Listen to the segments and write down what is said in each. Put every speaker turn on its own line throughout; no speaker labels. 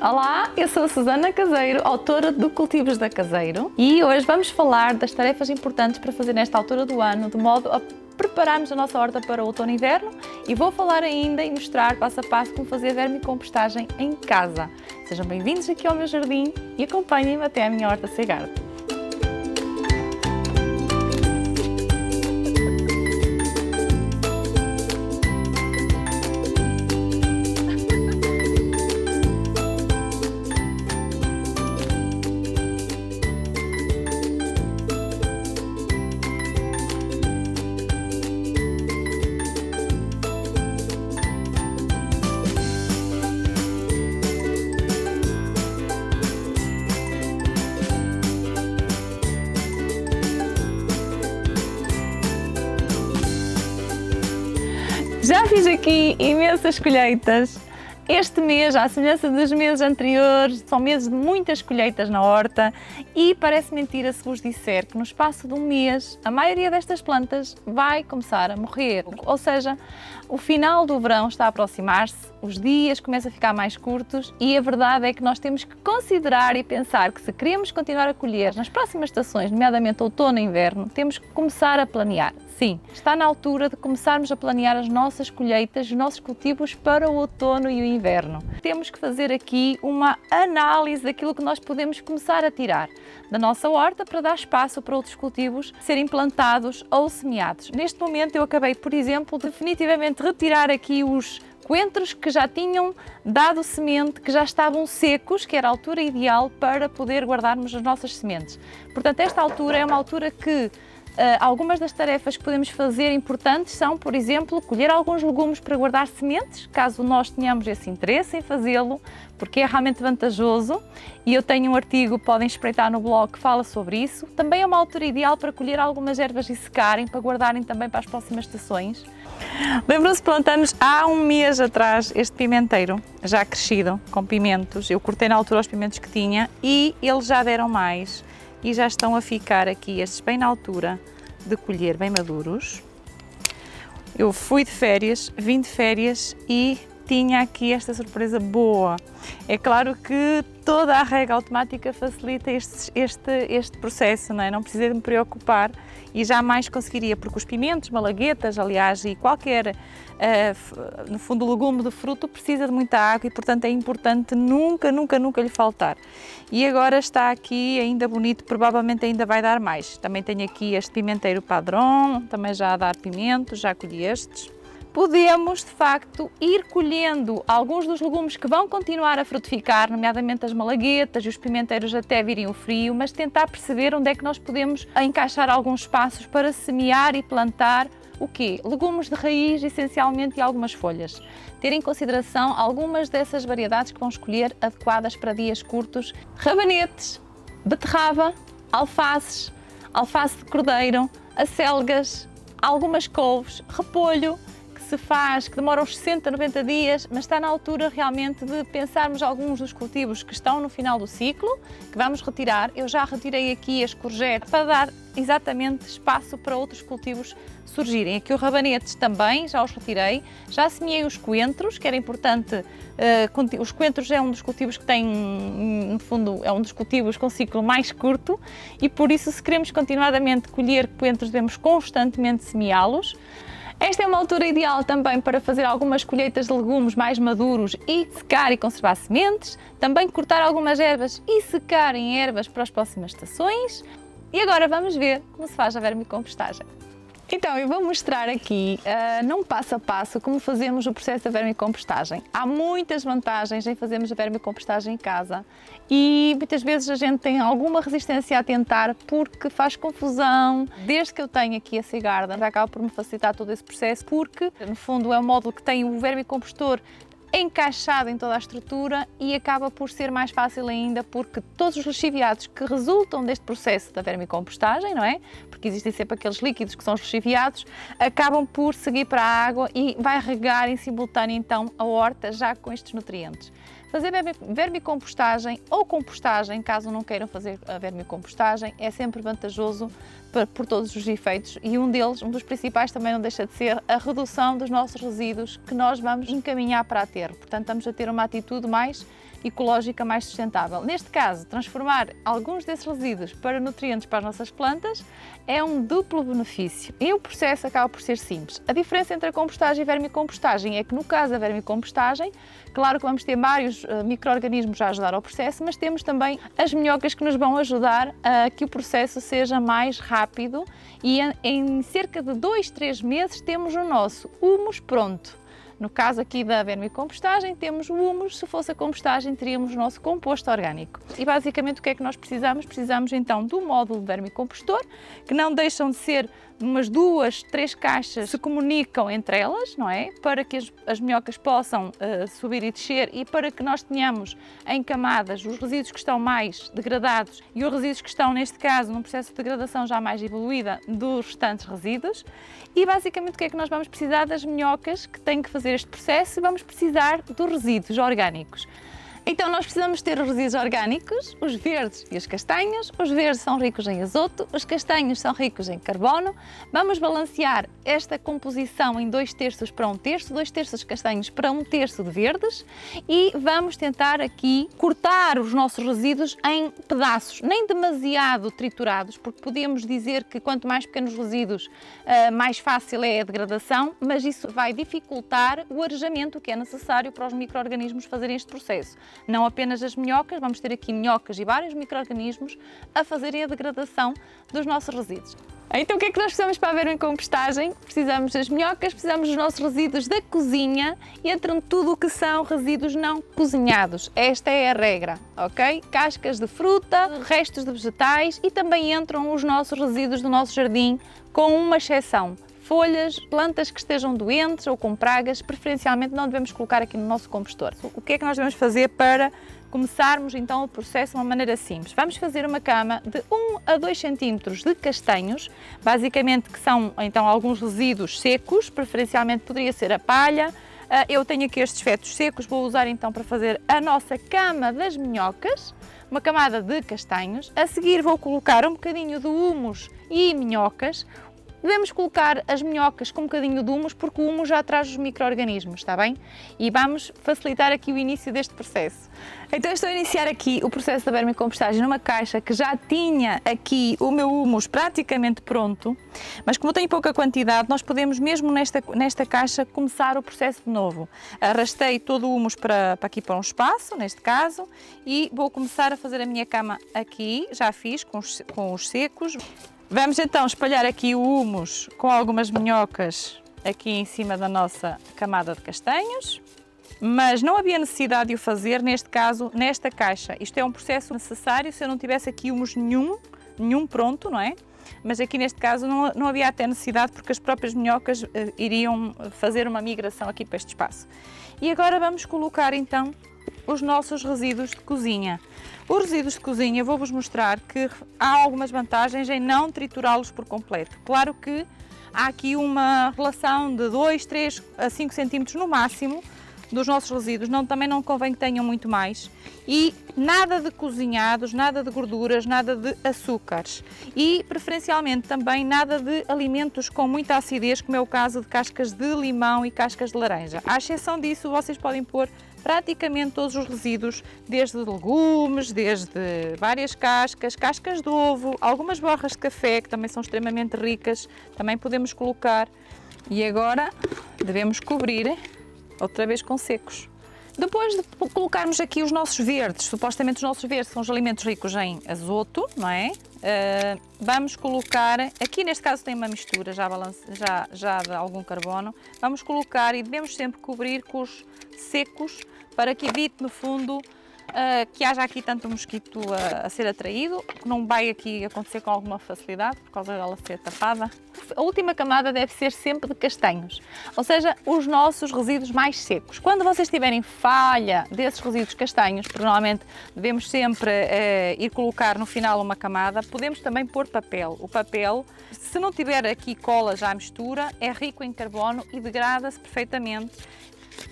Olá, eu sou a Susana Caseiro, autora do Cultivos da Caseiro, e hoje vamos falar das tarefas importantes para fazer nesta altura do ano, de modo a prepararmos a nossa horta para o outono e inverno, e vou falar ainda e mostrar passo a passo como fazer vermicompostagem em casa. Sejam bem-vindos aqui ao meu jardim e acompanhem-me até à minha horta Segarda. Já fiz aqui imensas colheitas. Este mês, à semelhança dos meses anteriores, são meses de muitas colheitas na horta e parece mentira se vos disser que no espaço de um mês a maioria destas plantas vai começar a morrer. Ou seja, o final do verão está a aproximar-se, os dias começam a ficar mais curtos e a verdade é que nós temos que considerar e pensar que se queremos continuar a colher nas próximas estações, nomeadamente outono e inverno, temos que começar a planear. Sim, está na altura de começarmos a planear as nossas colheitas, os nossos cultivos para o outono e o inverno. Temos que fazer aqui uma análise daquilo que nós podemos começar a tirar da nossa horta para dar espaço para outros cultivos serem plantados ou semeados. Neste momento eu acabei, por exemplo, definitivamente retirar aqui os coentros que já tinham dado semente, que já estavam secos, que era a altura ideal para poder guardarmos as nossas sementes. Portanto, esta altura é uma altura que algumas das tarefas que podemos fazer importantes são, por exemplo, colher alguns legumes para guardar sementes, caso nós tenhamos esse interesse em fazê-lo, porque é realmente vantajoso, e eu tenho um artigo, podem espreitar no blog, que fala sobre isso. Também é uma altura ideal para colher algumas ervas e secarem, para guardarem também para as próximas estações. Lembram-se, plantamos há um mês atrás este pimenteiro, já crescido, com pimentos. Eu cortei na altura os pimentos que tinha e eles já deram mais. E já estão a ficar aqui estes bem na altura de colher, bem maduros. Eu fui de férias, vim de férias e tinha aqui esta surpresa boa. É claro que toda a rega automática facilita este processo, não é? Não precisei de me preocupar e jamais conseguiria, porque os pimentos, malaguetas, aliás, e qualquer, no fundo, legume de fruto precisa de muita água e, portanto, é importante nunca lhe faltar. E agora está aqui ainda bonito, provavelmente ainda vai dar mais. Também tenho aqui este pimenteiro padrão, também já a dar pimentos, já colhi estes. Podemos, de facto, ir colhendo alguns dos legumes que vão continuar a frutificar, nomeadamente as malaguetas e os pimenteiros até virem o frio, mas tentar perceber onde é que nós podemos encaixar alguns espaços para semear e plantar o quê? Legumes de raiz, essencialmente, e algumas folhas. Ter em consideração algumas dessas variedades que vão escolher adequadas para dias curtos: rabanetes, beterraba, alfaces, alface de cordeiro, acelgas, algumas couves, repolho, que demora uns 60, 90 dias, mas está na altura realmente de pensarmos alguns dos cultivos que estão no final do ciclo, que vamos retirar. Eu já retirei aqui as courgettes para dar exatamente espaço para outros cultivos surgirem. Aqui os rabanetes também, já os retirei. Já semeei os coentros, que era importante. Os coentros é um dos cultivos que tem, no fundo, é um dos cultivos com ciclo mais curto e por isso, se queremos continuadamente colher coentros, devemos constantemente semeá-los. Esta é uma altura ideal também para fazer algumas colheitas de legumes mais maduros e secar e conservar sementes, também cortar algumas ervas e secar em ervas para as próximas estações. E agora vamos ver como se faz a vermicompostagem. Então, eu vou mostrar aqui, num passo a passo, como fazemos o processo da vermicompostagem. Há muitas vantagens em fazermos a vermicompostagem em casa e muitas vezes a gente tem alguma resistência a tentar porque faz confusão. Desde que eu tenho aqui a Segarda, já acaba por me facilitar todo esse processo porque, no fundo, é um módulo que tem o vermicompostor encaixado em toda a estrutura e acaba por ser mais fácil ainda porque todos os lixiviados que resultam deste processo da vermicompostagem, não é? Porque existem sempre aqueles líquidos que são os lixiviados, acabam por seguir para a água e vai regar em simultâneo então a horta já com estes nutrientes. Fazer vermicompostagem ou compostagem, caso não queiram fazer a vermicompostagem, é sempre vantajoso por todos os efeitos e um dos principais também não deixa de ser a redução dos nossos resíduos que nós vamos encaminhar para aterro. Portanto, estamos a ter uma atitude mais ecológica mais sustentável. Neste caso, transformar alguns desses resíduos para nutrientes para as nossas plantas é um duplo benefício e o processo acaba por ser simples. A diferença entre a compostagem e a vermicompostagem é que no caso da vermicompostagem, claro que vamos ter vários micro-organismos a ajudar ao processo, mas temos também as minhocas que nos vão ajudar a que o processo seja mais rápido e em cerca de 2, 3 meses temos o nosso humus pronto. No caso aqui da vermicompostagem, temos o humus. Se fosse a compostagem, teríamos o nosso composto orgânico. E basicamente o que é que nós precisamos? Precisamos então do módulo de vermicompostor, que não deixam de ser umas 2, 3 caixas que se comunicam entre elas, não é? Para que as minhocas possam subir e descer e para que nós tenhamos em camadas os resíduos que estão mais degradados e os resíduos que estão, neste caso, num processo de degradação já mais evoluída dos restantes resíduos. E basicamente o que é que nós vamos precisar? Das minhocas que têm que fazer este processo e vamos precisar dos resíduos orgânicos. Então nós precisamos ter os resíduos orgânicos, os verdes e os castanhos. Os verdes são ricos em azoto, os castanhos são ricos em carbono. Vamos balancear esta composição em 2/3 para 1/3, 2/3 castanhos para 1/3 de verdes e vamos tentar aqui cortar os nossos resíduos em pedaços, nem demasiado triturados, porque podemos dizer que quanto mais pequenos resíduos, mais fácil é a degradação, mas isso vai dificultar o arejamento que é necessário para os micro-organismos fazerem este processo. Não apenas as minhocas, vamos ter aqui minhocas e vários micro-organismos a fazerem a degradação dos nossos resíduos. Então o que é que nós precisamos para a vermicompostagem? Precisamos das minhocas, precisamos dos nossos resíduos da cozinha e entram tudo o que são resíduos não cozinhados. Esta é a regra, ok? Cascas de fruta, restos de vegetais e também entram os nossos resíduos do nosso jardim, com uma exceção. Folhas, plantas que estejam doentes ou com pragas, preferencialmente não devemos colocar aqui no nosso compostor. O que é que nós devemos fazer para começarmos então o processo de uma maneira simples? Vamos fazer uma cama de 1 a 2 cm de castanhos, basicamente que são então alguns resíduos secos, preferencialmente poderia ser a palha. Eu tenho aqui estes fetos secos, vou usar então para fazer a nossa cama das minhocas, uma camada de castanhos. A seguir vou colocar um bocadinho de humus e minhocas. Devemos colocar as minhocas com um bocadinho de humus, porque o humus já traz os micro-organismos, está bem? E vamos facilitar aqui o início deste processo. Então estou a iniciar aqui o processo da vermicompostagem numa caixa que já tinha aqui o meu humus praticamente pronto, mas como tem pouca quantidade, nós podemos mesmo nesta caixa começar o processo de novo. Arrastei todo o humus para aqui para um espaço, neste caso, e vou começar a fazer a minha cama aqui, já fiz com os secos. Vamos então espalhar aqui o humus com algumas minhocas aqui em cima da nossa camada de castanhos, mas não havia necessidade de o fazer, neste caso, nesta caixa. Isto é um processo necessário se eu não tivesse aqui humus nenhum pronto, não é? Mas aqui neste caso não havia até necessidade, porque as próprias minhocas iriam fazer uma migração aqui para este espaço. E agora vamos colocar então os nossos resíduos de cozinha. Os resíduos de cozinha, vou-vos mostrar que há algumas vantagens em não triturá-los por completo. Claro que há aqui uma relação de 2, 3 a 5 cm no máximo dos nossos resíduos, também não convém que tenham muito mais. E nada de cozinhados, nada de gorduras, nada de açúcares. E preferencialmente também nada de alimentos com muita acidez, como é o caso de cascas de limão e cascas de laranja. À exceção disso, vocês podem pôr praticamente todos os resíduos, desde legumes, desde várias cascas de ovo, algumas borras de café, que também são extremamente ricas, também podemos colocar. E agora devemos cobrir outra vez com secos. Depois de colocarmos aqui os nossos verdes, supostamente os nossos verdes são os alimentos ricos em azoto, não é? Vamos colocar, aqui neste caso tem uma mistura já de algum carbono, vamos colocar e devemos sempre cobrir com os secos para que evite no fundo que haja aqui tanto mosquito a ser atraído, que não vai aqui acontecer com alguma facilidade por causa dela ser tapada. A última camada deve ser sempre de castanhos, ou seja, os nossos resíduos mais secos. Quando vocês tiverem falha desses resíduos castanhos, porque normalmente devemos sempre ir colocar no final uma camada, podemos também pôr papel. O papel, se não tiver aqui cola já à mistura, é rico em carbono e degrada-se perfeitamente.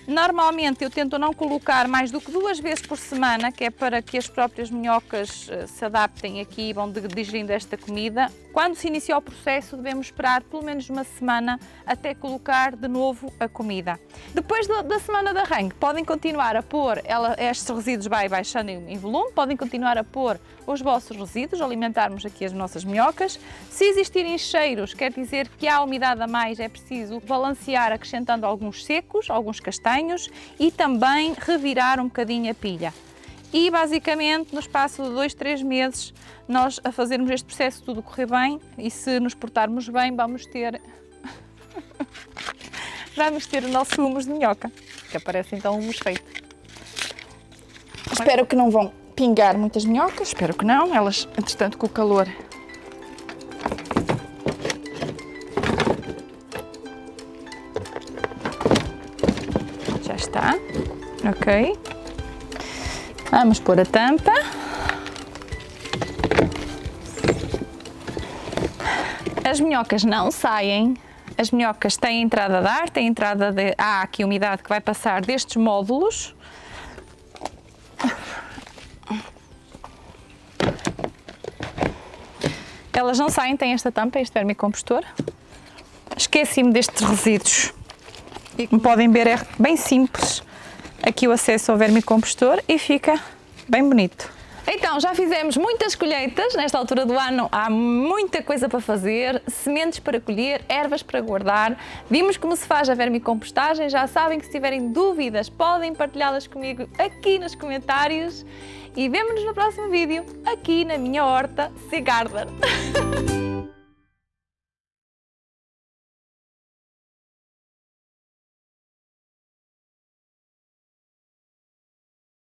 Normalmente eu tento não colocar mais do que 2 vezes por semana, que é para que as próprias minhocas se adaptem aqui e vão digerindo esta comida. Quando se inicia o processo, devemos esperar pelo menos uma semana até colocar de novo a comida. Depois da semana de arranque, podem continuar a pôr, estes resíduos vai baixando em volume, podem continuar a pôr os vossos resíduos, alimentarmos aqui as nossas minhocas. Se existirem cheiros, quer dizer que há umidade a mais, é preciso balancear acrescentando alguns secos, alguns castanhos e também revirar um bocadinho a pilha. E basicamente no espaço de 2, 3 meses nós a fazermos este processo tudo correr bem e se nos portarmos bem vamos ter o nosso humus de minhoca, que aparece então o humus feito. Espero que não vão pingar muitas minhocas, espero que não, elas entretanto com o calor já está, ok. Vamos pôr a tampa. As minhocas não saem, as minhocas têm entrada de ar, têm entrada de... Há aqui umidade que vai passar destes módulos. Elas não saem, têm esta tampa, este vermicompostor. Esqueci-me destes resíduos. E como podem ver é bem simples aqui o acesso ao vermicompostor e fica bem bonito. Então, já fizemos muitas colheitas, nesta altura do ano há muita coisa para fazer, sementes para colher, ervas para guardar, vimos como se faz a vermicompostagem, já sabem que se tiverem dúvidas podem partilhá-las comigo aqui nos comentários e vemo-nos no próximo vídeo, aqui na minha horta Sea Garden.